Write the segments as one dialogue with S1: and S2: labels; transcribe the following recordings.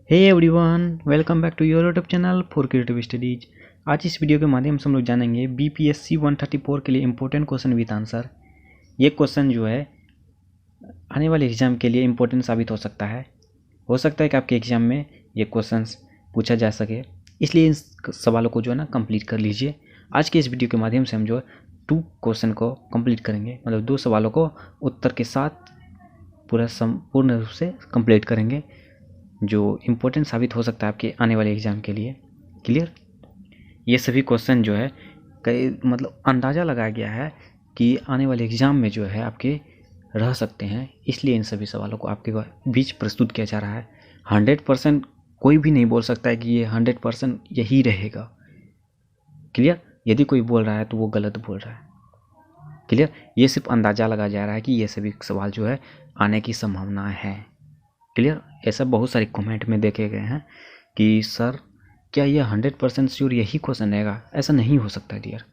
S1: Hey everyone, welcome back to your YouTube channel for creative studies. आज इस video के माध्यम से हम लोग जानेंगे बीपीएससी 134 के लिए इम्पोर्टेंट क्वेश्चन विद आंसर। ये क्वेश्चन जो है आने वाले एग्जाम के लिए इम्पोर्टेंट साबित हो सकता है। हो सकता है कि आपके एग्जाम में ये क्वेश्चंस पूछा जा सके, इसलिए इन सवालों को जो है ना कंप्लीट कर लीजिए। आज के इस वीडियो के माध्यम से हम जो है 2 क्वेश्चन को कंप्लीट करेंगे, मतलब 2 सवालों को उत्तर के साथ पूरा संपूर्ण रूप से कंप्लीट करेंगे, जो इम्पोर्टेंट साबित हो सकता है आपके आने वाले एग्ज़ाम के लिए। क्लियर? ये सभी क्वेश्चन जो है कई मतलब अंदाज़ा लगाया गया है कि आने वाले एग्ज़ाम में जो है आपके रह सकते हैं, इसलिए इन सभी सवालों को आपके बीच प्रस्तुत किया जा रहा है। 100% कोई भी नहीं बोल सकता है कि ये 100% यही रहेगा। क्लियर? यदि कोई बोल रहा है तो वो गलत बोल रहा है। क्लियर? ये सिर्फ अंदाज़ा लगाया जा रहा है कि ये सभी सवाल जो है आने की संभावना है। क्लियर? ऐसा बहुत सारे कमेंट में देखे गए हैं कि सर क्या ये 100% श्योर यही क्वेश्चन रहेगा? ऐसा नहीं हो सकता डियर।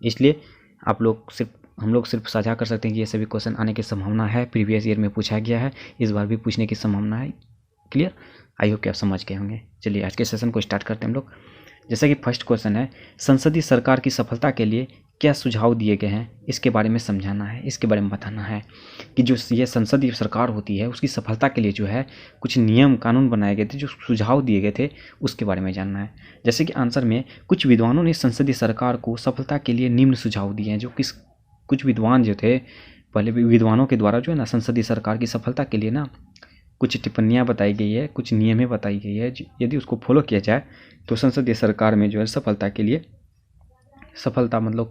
S1: इसलिए हम लोग सिर्फ साझा कर सकते हैं कि ये सभी क्वेश्चन आने की संभावना है। प्रीवियस ईयर में पूछा गया है, इस बार भी पूछने की संभावना है। क्लियर? आई होप कि आप समझ गए होंगे। चलिए आज के सेशन को स्टार्ट करते हैं हम लोग। जैसा कि फर्स्ट क्वेश्चन है, संसदीय सरकार की सफलता के लिए क्या सुझाव दिए गए हैं, इसके बारे में समझाना है, इसके बारे में बताना है कि जो ये संसदीय सरकार होती है उसकी सफलता के लिए जो है कुछ नियम कानून बनाए गए थे, जो सुझाव दिए गए थे उसके बारे में जानना है। जैसे कि आंसर में कुछ विद्वानों ने संसदीय सरकार को सफलता के लिए निम्न सुझाव दिए हैं। जो कुछ विद्वान जो थे, पहले भी विद्वानों के द्वारा जो है ना संसदीय सरकार की सफलता के लिए ना कुछ टिप्पणियाँ बताई गई है, कुछ नियमें बताई गई है। यदि उसको फॉलो किया जाए तो संसदीय सरकार में जो है सफलता के लिए सफलता मतलब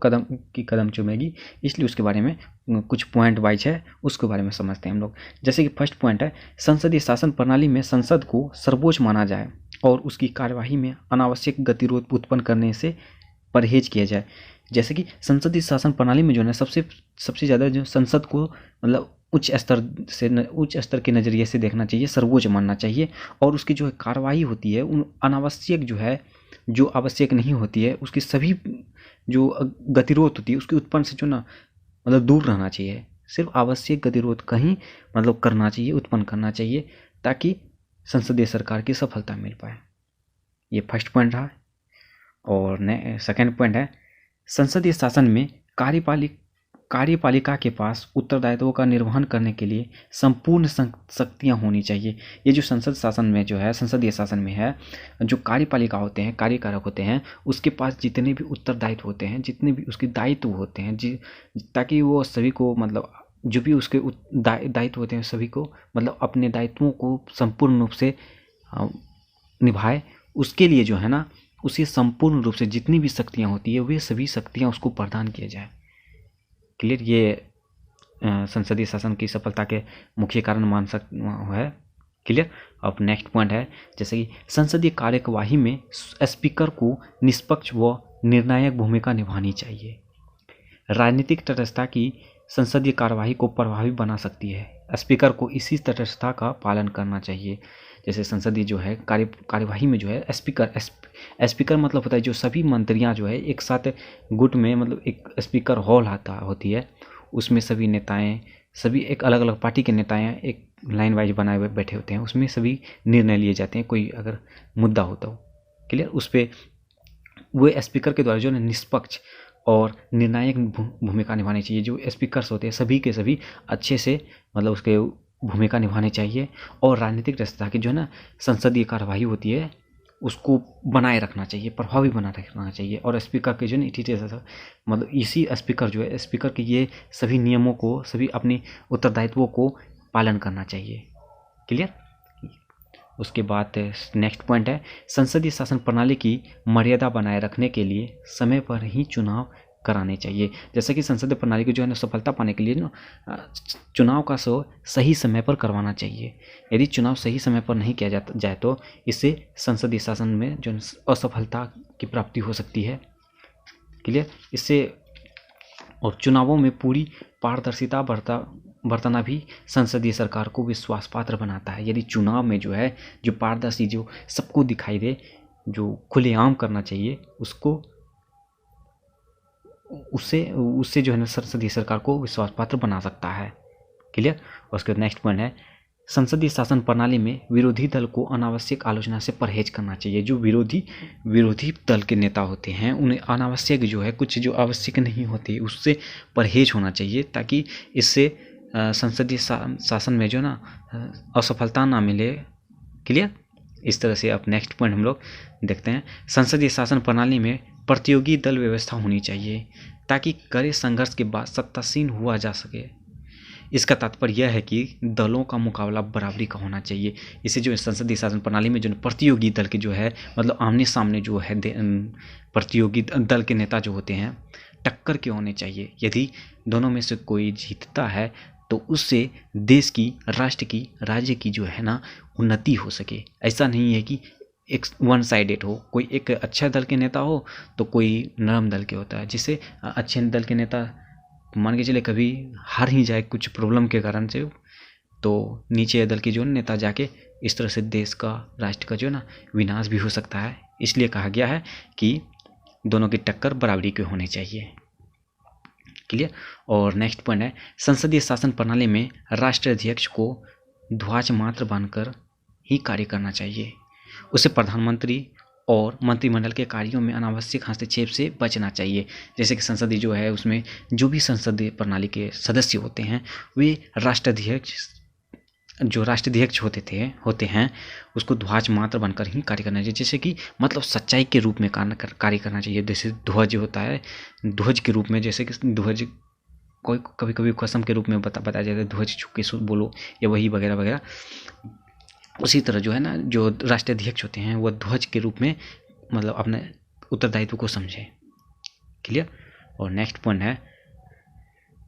S1: कदम चूमेगी। इसलिए उसके बारे में कुछ पॉइंट वाइज है, उसके बारे में समझते हैं हम लोग। जैसे कि फर्स्ट पॉइंट है, संसदीय शासन प्रणाली में संसद को सर्वोच्च माना जाए और उसकी कार्यवाही में अनावश्यक गतिरोध उत्पन्न करने से परहेज किया जाए। जैसे कि संसदीय शासन प्रणाली में जो है सबसे ज़्यादा जो संसद को मतलब उच्च स्तर के नज़रिए से देखना चाहिए, सर्वोच्च मानना चाहिए, और उसकी जो कार्रवाई होती है उन अनावश्यक जो है, जो आवश्यक नहीं होती है, उसकी सभी जो गतिरोध होती है उसके उत्पन्न से जो ना मतलब दूर रहना चाहिए। सिर्फ आवश्यक गतिरोध कहीं मतलब करना चाहिए, उत्पन्न करना चाहिए, ताकि संसदीय सरकार की सफलता मिल पाए। ये फर्स्ट पॉइंट रहा। और सेकेंड पॉइंट है, संसदीय शासन में कार्यपालिका के पास उत्तरदायित्वों का निर्वहन करने के लिए संपूर्ण शक्तियां होनी चाहिए। ये जो संसदीय शासन में है, जो कार्यपालिका होते हैं, कार्यकारक होते हैं, उसके पास जितने भी उत्तरदायित्व होते हैं, जितने भी उसके दायित्व होते हैं, ताकि वो सभी को मतलब जो भी उसके दायित्व होते हैं सभी को मतलब अपने दायित्वों को संपूर्ण रूप से निभाए। उसके लिए जो है ना उसे संपूर्ण रूप से जितनी भी शक्तियाँ होती है वे सभी शक्तियाँ उसको प्रदान किया जाए। क्लियर? ये संसदीय शासन की सफलता के मुख्य कारण मान सकते है। क्लियर? अब नेक्स्ट पॉइंट है, जैसे कि संसदीय कार्यवाही में स्पीकर को निष्पक्ष व निर्णायक भूमिका निभानी चाहिए। राजनीतिक तटस्थता की संसदीय कार्यवाही को प्रभावी बना सकती है। स्पीकर को इसी तटस्थता का पालन करना चाहिए। जैसे संसदीय जो है कार्यवाही में जो है स्पीकर मतलब होता है जो सभी मंत्रियां जो है एक साथ गुट में, मतलब एक स्पीकर हॉल होती है, उसमें सभी नेताएं, सभी एक अलग अलग पार्टी के नेताएं एक लाइन वाइज बनाए हुए बैठे होते हैं, उसमें सभी निर्णय लिए जाते हैं। कोई अगर मुद्दा होता हो, क्लियर, उस पर वो स्पीकर के द्वारा जो है निष्पक्ष और निर्णायक भूमिका निभानी चाहिए। जो स्पीकर्स होते हैं सभी के सभी अच्छे से मतलब उसके भूमिका निभानी चाहिए, और राजनीतिक दक्षता की जो है ना संसदीय कार्यवाही होती है उसको बनाए रखना चाहिए, प्रभावी बनाए रखना चाहिए। और स्पीकर के जो है मतलब इसी स्पीकर जो है, स्पीकर के ये सभी नियमों को, सभी अपने उत्तरदायित्वों को पालन करना चाहिए। क्लियर? उसके बाद नेक्स्ट पॉइंट है, संसदीय शासन प्रणाली की मर्यादा बनाए रखने के लिए समय पर ही चुनाव कराने चाहिए। जैसे कि संसदीय प्रणाली की जो है ना सफलता पाने के लिए ना चुनाव का सही समय पर करवाना चाहिए। यदि चुनाव सही समय पर नहीं किया जाए तो इससे संसदीय शासन में जो असफलता की प्राप्ति हो सकती है। क्लियर? इससे और चुनावों में पूरी पारदर्शिता बरतना भी संसदीय सरकार को विश्वास पात्र बनाता है। यदि चुनाव में जो है जो पारदर्शी, जो सबको दिखाई दे, जो खुलेआम करना चाहिए, उससे जो है ना संसदीय सरकार को विश्वास पात्र बना सकता है। क्लियर? उसके नेक्स्ट पॉइंट है, संसदीय शासन प्रणाली में विरोधी दल को अनावश्यक आलोचना से परहेज करना चाहिए। जो विरोधी दल के नेता होते हैं उन्हें अनावश्यक जो है कुछ जो आवश्यक नहीं होती उससे परहेज होना चाहिए, ताकि इससे संसदीय शासन में जो ना असफलता ना मिले। क्लियर। इस तरह से अब नेक्स्ट पॉइंट हम लोग देखते हैं। संसदीय शासन प्रणाली में प्रतियोगी दल व्यवस्था होनी चाहिए ताकि कड़े संघर्ष के बाद सत्तासीन हुआ जा सके। इसका तात्पर्य यह है कि दलों का मुकाबला बराबरी का होना चाहिए। इसे जो संसदीय शासन प्रणाली में जो प्रतियोगी दल के जो है मतलब आमने सामने जो है प्रतियोगी दल के नेता जो होते हैं टक्कर के होने चाहिए। यदि दोनों में से कोई जीतता है तो उससे देश की, राष्ट्र की, राज्य की जो है ना उन्नति हो सके। ऐसा नहीं है कि एक वन साइडेड हो, कोई एक अच्छा दल के नेता हो तो कोई नरम दल के होता है, जिससे अच्छे दल के नेता मान के चले कभी हार ही जाए कुछ प्रॉब्लम के कारण से, तो नीचे दल के जो नेता जाके इस तरह से देश का, राष्ट्र का जो ना विनाश भी हो सकता है। इसलिए कहा गया है कि दोनों की टक्कर बराबरी के होने चाहिए। क्लियर। और नेक्स्ट पॉइंट है, संसदीय शासन प्रणाली में राष्ट्राध्यक्ष को ध्वज मात्र बनकर ही कार्य करना चाहिए। उसे प्रधानमंत्री और मंत्रिमंडल के कार्यों में अनावश्यक हस्तक्षेप से बचना चाहिए। जैसे कि संसदीय जो है उसमें जो भी संसदीय प्रणाली के सदस्य होते हैं वे राष्ट्राध्यक्ष होते हैं उसको ध्वज मात्र बनकर ही कार्य करना चाहिए। जैसे कि मतलब सच्चाई के रूप में कार्य करना चाहिए। जैसे ध्वज होता है, ध्वज के रूप में, जैसे कि ध्वज कोई कभी कभी कसम के रूप में बताया जाता है, ध्वज छू के बोलो या वही वगैरह वगैरह। उसी तरह जो है ना जो राष्ट्राध्यक्ष होते हैं वो ध्वज के रूप में मतलब अपने उत्तरदायित्व को समझे। क्लियर। और नेक्स्ट पॉइंट है,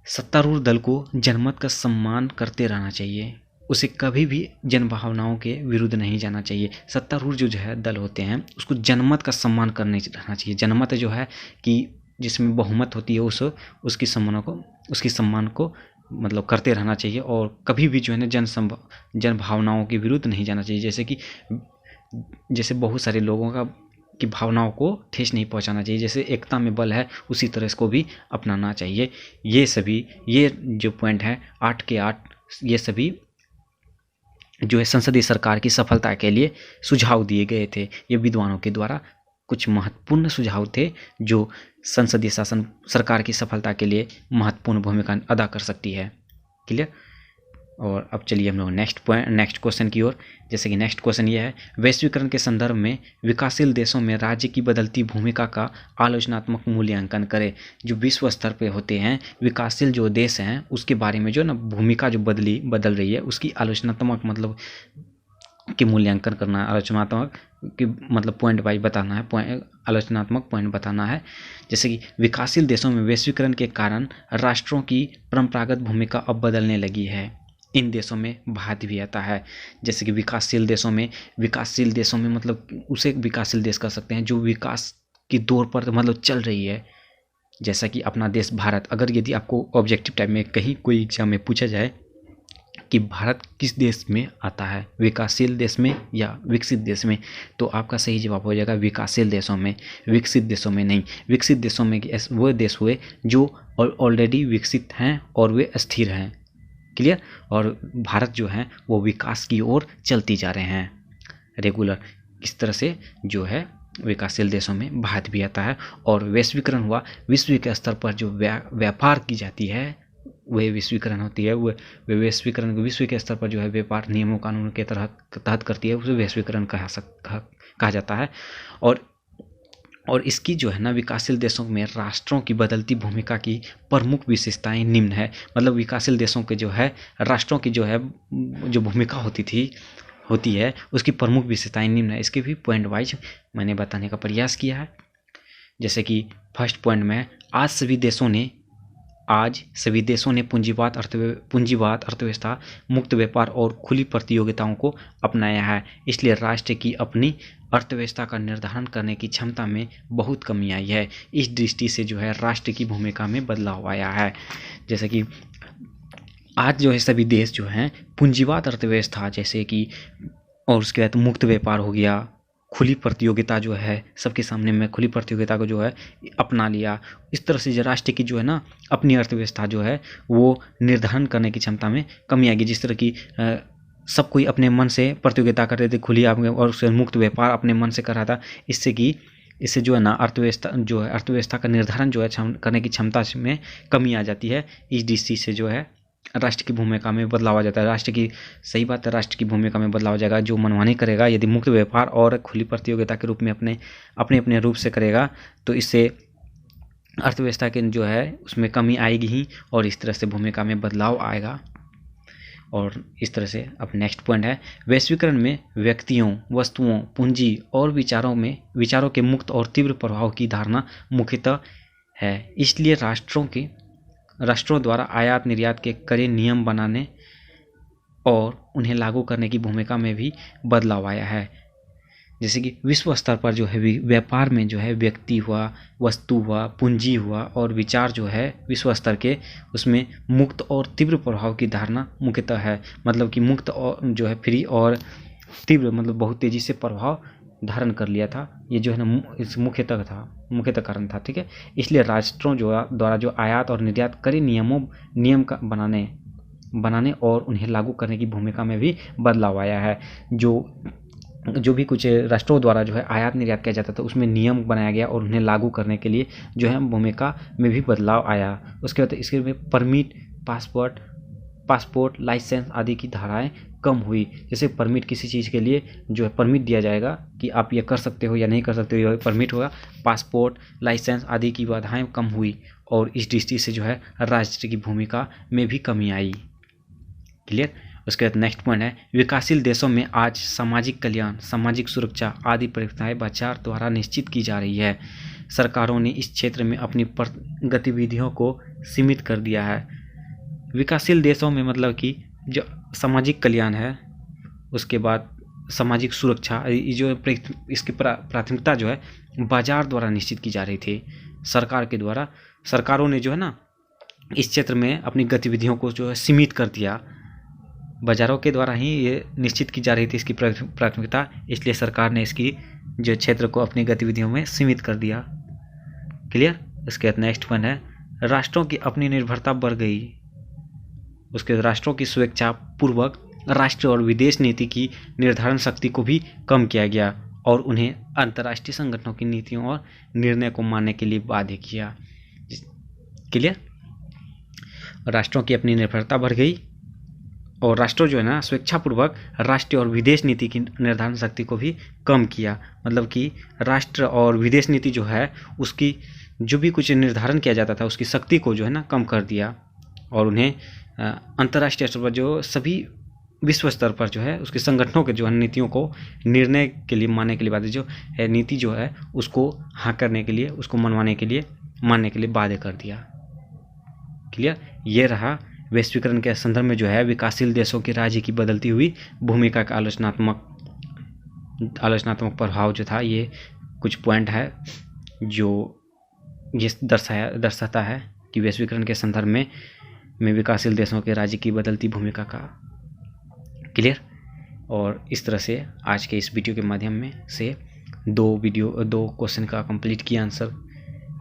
S1: सत्तारूढ़ दल को जनमत का सम्मान करते रहना चाहिए। उसे कभी भी जन भावनाओं के विरुद्ध नहीं जाना चाहिए। सत्तारूढ़ जो है दल होते हैं उसको जनमत का सम्मान करने रहना चाहिए। जनमत जो है कि जिसमें बहुमत होती है उसकी सम्मान को मतलब करते रहना चाहिए, और कभी भी जो है ना जन भावनाओं के विरुद्ध नहीं जाना चाहिए। जैसे बहुत सारे लोगों की भावनाओं को ठेस नहीं पहुंचाना चाहिए। जैसे एकता में बल है उसी तरह इसको भी अपनाना चाहिए। ये जो पॉइंट है 8 के 8 ये सभी जो है संसदीय सरकार की सफलता के लिए सुझाव दिए गए थे। ये विद्वानों के द्वारा कुछ महत्वपूर्ण सुझाव थे जो संसदीय शासन सरकार की सफलता के लिए महत्वपूर्ण भूमिका अदा कर सकती है। क्लियर। और अब चलिए हम लोग नेक्स्ट क्वेश्चन की ओर। जैसे कि नेक्स्ट क्वेश्चन ये है, वैश्वीकरण के संदर्भ में विकासशील देशों में राज्य की बदलती भूमिका का आलोचनात्मक मूल्यांकन करें। जो विश्व स्तर पे होते हैं विकासशील जो देश हैं उसके बारे में जो ना भूमिका जो बदल रही है उसकी आलोचनात्मक मतलब कि मूल्यांकन करना है। आलोचनात्मक कि मतलब पॉइंट वाइज बताना है, आलोचनात्मक पॉइंट बताना है। जैसे कि विकासशील देशों में वैश्वीकरण के कारण राष्ट्रों की परंपरागत भूमिका अब बदलने लगी है। इन देशों में भारत भी आता है। जैसे कि विकासशील देशों में मतलब उसे विकासशील देश कह सकते हैं जो विकास की दौर पर मतलब चल रही है। जैसा कि अपना देश भारत, अगर यदि आपको ऑब्जेक्टिव टाइप में कहीं कोई एग्जाम में पूछा जाए कि भारत किस देश में आता है, विकासशील देश में या विकसित देश में, तो आपका सही जवाब हो जाएगा विकासशील देशों में, विकसित देशों में नहीं। विकसित देशों में वो देश हुए जो ऑलरेडी विकसित हैं और वे स्थिर हैं। क्लियर। और भारत जो है वो विकास की ओर चलती जा रहे हैं रेगुलर। इस तरह से जो है विकासशील देशों में भारत भी आता है। और वैश्वीकरण हुआ, विश्व के स्तर पर जो व्यापार की जाती है वह विश्वीकरण होती है। वह वैश्वीकरण विश्व के स्तर पर जो है व्यापार नियमों कानून के तहत करती है, उसे वैश्वीकरण कहा जाता है। और इसकी जो है ना विकासशील देशों में राष्ट्रों की बदलती भूमिका की प्रमुख विशेषताएं निम्न है। मतलब विकासशील देशों के जो है राष्ट्रों की जो है जो भूमिका होती है उसकी प्रमुख विशेषताएं निम्न है। इसके भी पॉइंट वाइज मैंने बताने का प्रयास किया है। जैसे कि फर्स्ट पॉइंट में, आज सभी देशों ने पूंजीवाद अर्थव्यवस्था, मुक्त व्यापार और खुली प्रतियोगिताओं को अपनाया है। इसलिए राष्ट्र की अपनी अर्थव्यवस्था का निर्धारण करने की क्षमता में बहुत कमी आई है। इस दृष्टि से जो है राष्ट्र की भूमिका में बदलाव आया है। जैसे कि आज जो है सभी देश जो हैं पूंजीवाद अर्थव्यवस्था जैसे कि, और उसके बाद मुक्त व्यापार हो गया, खुली प्रतियोगिता जो है सबके सामने में खुली प्रतियोगिता को जो है अपना लिया। इस तरह से जो राष्ट्र की जो है ना अपनी अर्थव्यवस्था जो है वो निर्धारण करने की क्षमता में कमी आएगी। जिस तरह की सब कोई अपने मन से प्रतियोगिता करते थे, खुली आम और उससे मुक्त व्यापार अपने मन से कर रहा था। इससे जो है ना अर्थव्यवस्था का निर्धारण जो है करने की क्षमता में कमी आ जाती है। इस दृष्टि से जो है राष्ट्र की भूमिका में बदलाव आ जाता है। सही बात है, राष्ट्र की भूमिका में बदलाव आ जाएगा। जो मनमानी करेगा, यदि मुक्त व्यापार और खुली प्रतियोगिता के रूप में अपने अपने रूप से करेगा, तो इससे अर्थव्यवस्था के जो है उसमें कमी आएगी ही, और इस तरह से भूमिका में बदलाव आएगा। और इस तरह से अब नेक्स्ट पॉइंट है, वैश्वीकरण में व्यक्तियों, वस्तुओं, पूंजी और विचारों के मुक्त और तीव्र प्रभाव की धारणा मुख्यतः है। इसलिए राष्ट्रों द्वारा आयात निर्यात के कड़े नियम बनाने और उन्हें लागू करने की भूमिका में भी बदलाव आया है। जैसे कि विश्व स्तर पर जो है व्यापार में जो है व्यक्ति हुआ, वस्तु हुआ, पूंजी हुआ और विचार जो है विश्व स्तर के, उसमें मुक्त और तीव्र प्रभाव की धारणा मुख्यतः है। मतलब कि मुक्त और जो है फ्री और तीव्र, मतलब बहुत तेजी से प्रभाव धारण कर लिया था। ये जो है ना इस मुख्यतः कारण था। ठीक है, इसलिए राष्ट्रों द्वारा जो आयात और निर्यात कड़े नियम का बनाने और उन्हें लागू करने की भूमिका में भी बदलाव आया है। जो भी कुछ राष्ट्रों द्वारा जो है आयात निर्यात किया जाता था, उसमें नियम बनाया गया और उन्हें लागू करने के लिए जो है भूमिका में भी बदलाव आया। उसके बाद इसके में परमिट, पासपोर्ट, लाइसेंस आदि की धाराएं कम हुई। जैसे परमिट, किसी चीज़ के लिए जो है परमिट दिया जाएगा कि आप ये कर सकते हो या नहीं कर सकते हो, ये परमिट होगा। पासपोर्ट, लाइसेंस आदि की बाधाएं कम हुई, और इस दृष्टि से जो है राष्ट्र की भूमिका में भी कमी आई। क्लियर। उसके बाद नेक्स्ट पॉइंट है, विकासशील देशों में आज सामाजिक कल्याण, सामाजिक सुरक्षा आदि प्रक्रियाएं बाजार द्वारा निश्चित की जा रही है। सरकारों ने इस क्षेत्र में अपनी गतिविधियों को सीमित कर दिया है। विकासशील देशों में मतलब कि जो सामाजिक कल्याण है, उसके बाद सामाजिक सुरक्षा, ये जो इसकी प्राथमिकता जो है बाजार द्वारा निश्चित की जा रही थी। सरकार के द्वारा, सरकारों ने जो है ना इस क्षेत्र में अपनी गतिविधियों को जो है सीमित कर दिया। बाजारों के द्वारा ही ये निश्चित की जा रही थी इसकी प्राथमिकता, इसलिए सरकार ने इसकी जो क्षेत्र को अपनी गतिविधियों में सीमित कर दिया। क्लियर। इसके बाद नेक्स्ट पॉइंट है, राष्ट्रों की अपनी निर्भरता बढ़ गई। उसके बाद राष्ट्रों की स्वेच्छा पूर्वक राष्ट्र और विदेश नीति की निर्धारण शक्ति को भी कम किया गया और उन्हें अंतर्राष्ट्रीय संगठनों की नीतियों और निर्णय को मानने के लिए बाध्य किया। क्लियर। राष्ट्रों की अपनी निर्भरता बढ़ गई और राष्ट्रों जो है ना स्वेच्छापूर्वक राष्ट्रीय और विदेश नीति की निर्धारण शक्ति को भी कम किया। मतलब कि राष्ट्र और विदेश नीति जो है उसकी जो भी कुछ निर्धारण किया जाता था उसकी शक्ति को जो है ना कम कर दिया, और उन्हें अंतर्राष्ट्रीय स्तर पर जो सभी विश्व स्तर पर जो है उसके संगठनों के जो है नीतियों को निर्णय के लिए मानने के लिए बाध्य, जो है नीति जो है उसको हाँ करने के लिए, उसको मानने के लिए बाध्य कर दिया। क्लियर। ये रहा वैश्वीकरण के संदर्भ में जो है विकासशील देशों के राज्य की बदलती हुई भूमिका का आलोचनात्मक प्रभाव जो था। ये कुछ पॉइंट है जो ये दर्शाता है कि वैश्वीकरण के संदर्भ में विकासशील देशों के राज्य की बदलती भूमिका का। क्लियर। और इस तरह से आज के इस वीडियो के माध्यम में से दो क्वेश्चन का कंप्लीट किया आंसर।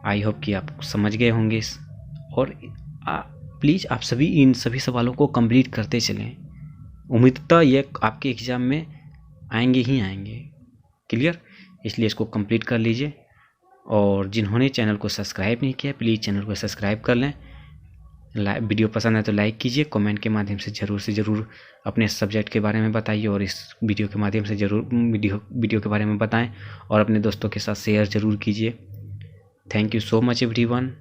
S1: आई होप कि आप समझ गए होंगे और प्लीज़ आप सभी इन सभी सवालों को कंप्लीट करते चलें। उम्मीदतः ये आपके एग्ज़ाम में आएंगे ही आएंगे। क्लियर। इसलिए इसको कंप्लीट कर लीजिए, और जिन्होंने चैनल को सब्सक्राइब नहीं किया प्लीज़ चैनल को सब्सक्राइब कर लें। वीडियो पसंद है तो लाइक कीजिए, कमेंट के माध्यम से ज़रूर अपने सब्जेक्ट के बारे में बताइए, और इस वीडियो के माध्यम से ज़रूर वीडियो के बारे में बताएं, और अपने दोस्तों के साथ शेयर ज़रूर कीजिए। Thank you so much everyone.